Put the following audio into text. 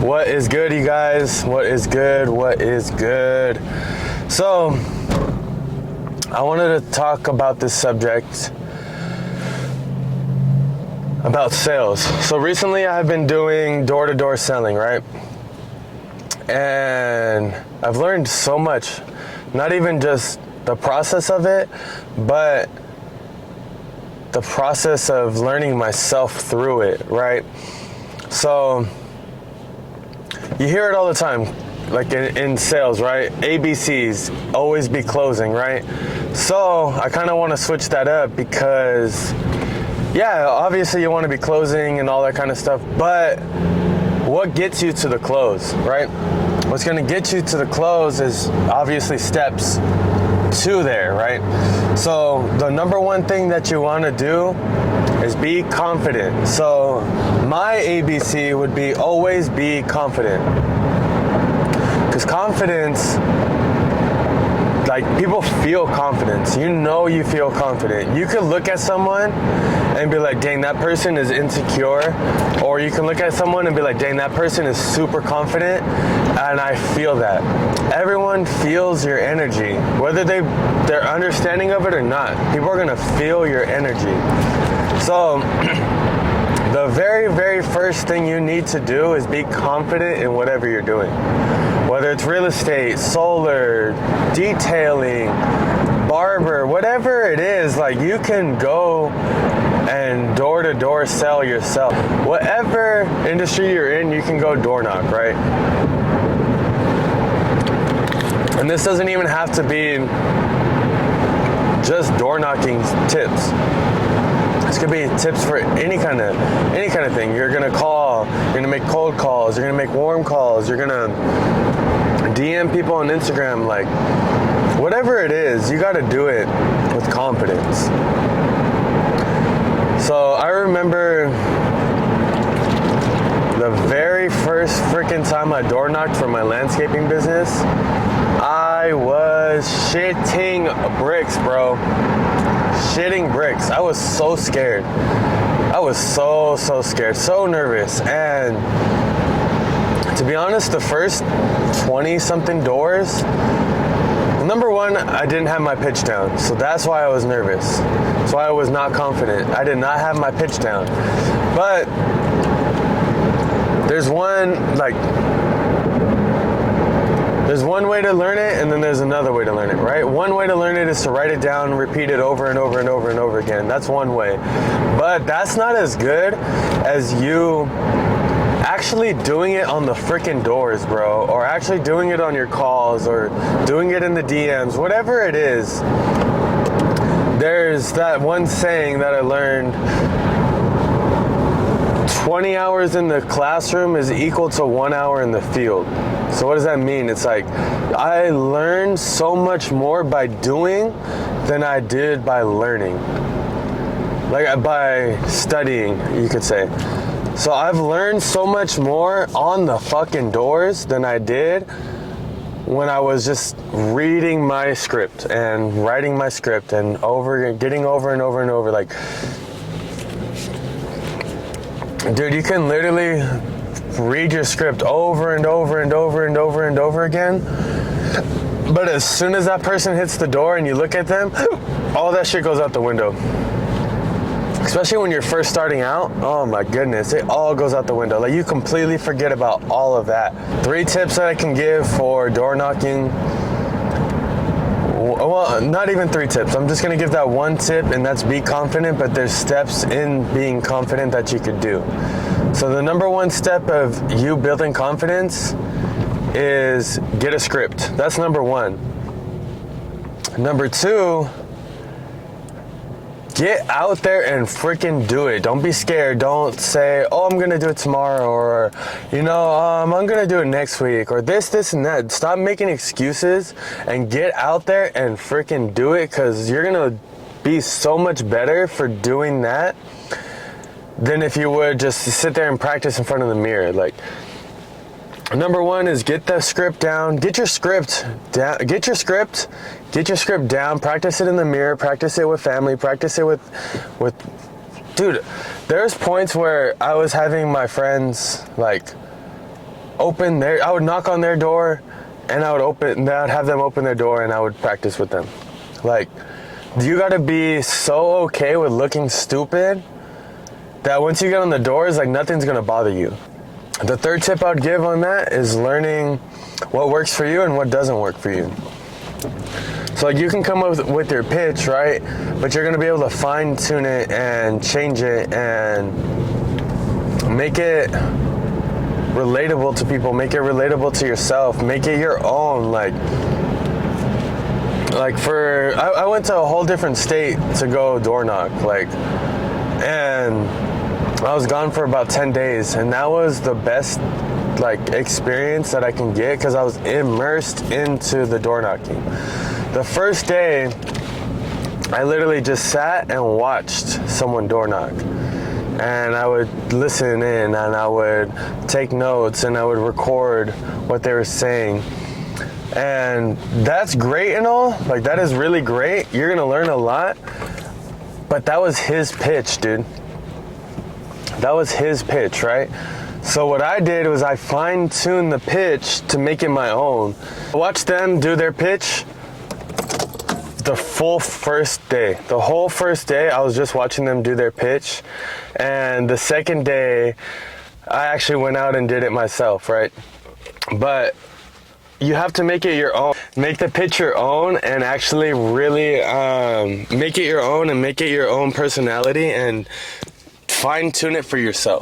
What is good, you guys? What is good? What is good? So, I wanted to talk about this subject about sales. So recently I have been doing door-to-door selling, right? And I've learned so much, not even just the process of it, but the process of learning myself through it, right? So you hear it all the time, like in sales, right? ABCs, always be closing, right? So I kind of want to switch that up because, yeah, obviously you want to be closing and all that kind of stuff, but what gets you to the close, right? What's going to get you to the close is obviously steps to there, right? So the number one thing that you want to do is be confident. So my ABC would be always be confident. Because confidence, like, people feel confidence. You know you feel confident. You could look at someone and be like, dang, that person is insecure. Or you can look at someone and be like, dang, that person is super confident. And I feel that. Everyone feels your energy. Whether they're understanding of it or not, people are gonna feel your energy. So the very, very first thing you need to do is be confident in whatever you're doing. Whether it's real estate, solar, detailing, barber, whatever it is, like, you can go and door-to-door sell yourself. Whatever industry you're in, you can go door knock, right? And this doesn't even have to be just door knocking tips. This could be tips for any kind of thing. You're gonna call, you're gonna make cold calls, you're gonna make warm calls, you're gonna DM people on Instagram, like, whatever it is, you gotta do it with confidence. So I remember the very first freaking time I door knocked for my landscaping business, I was shitting bricks, bro. Shitting bricks. I was so scared. I was so scared, so nervous. And to be honest, the first 20 something doors, number one, I didn't have my pitch down. So that's why I was nervous. That's why I was not confident. I did not have my pitch down. But there's one way to learn it, and then there's another way to learn it, right? One way to learn it is to write it down, repeat it over and over and over and over again. That's one way. But that's not as good as you actually doing it on the freaking doors, bro, or actually doing it on your calls, or doing it in the DMs, whatever it is. There's that one saying that I learned: 20 hours in the classroom is equal to 1 hour in the field. So what does that mean? It's like, I learned so much more by doing than I did by learning. Like, by studying, you could say. So I've learned so much more on the fucking doors than I did when I was just reading my script and writing my script and getting over and over and over. Like, dude, you can literally read your script over and over and over and over and over again. But as soon as that person hits the door and you look at them, all that shit goes out the window. Especially when you're first starting out, oh my goodness, it all goes out the window. Like, you completely forget about all of that. 3 tips that I can give for door knocking. Well, not even 3 tips. I'm just going to give that one tip, and that's be confident, but there's steps in being confident that you could do. So the number one step of you building confidence is get a script. That's number one. Number 2, get out there and freaking do it. Don't be scared. Don't say, oh, I'm going to do it tomorrow, or, I'm going to do it next week, or this, and that. Stop making excuses and get out there and freaking do it, because you're going to be so much better for doing that than if you would just sit there and practice in front of the mirror. Like, number 1 is get the script down. Get your script down. Get your script down. Practice it in the mirror. Practice it with family. Practice it with dude. There's points where I was having my friends like I would knock on their door, and I would have them open their door, and I would practice with them. Like, you gotta be so okay with looking stupid that once you get on the doors, like, nothing's gonna bother you. The third tip I'd give on that is learning what works for you and what doesn't work for you. So like, you can come up with your pitch, right? But you're gonna be able to fine tune it and change it and make it relatable to people, make it relatable to yourself, make it your own. Like I went to a whole different state to go door knock, and I was gone for about 10 days, and that was the best experience that I can get, because I was immersed into the door knocking. The first day, I literally just sat and watched someone door knock, and I would listen in, and I would take notes, and I would record what they were saying. And that's great and all, that is really great. You're gonna learn a lot, but that was his pitch, dude. That was his pitch, right? So what I did was I fine-tuned the pitch to make it my own. I watched them do their pitch the whole first day. I was just watching them do their pitch. And the second day, I actually went out and did it myself, right? But you have to make it your own. Make the pitch your own, and actually really make it your own, and make it your own personality, and fine-tune it for yourself.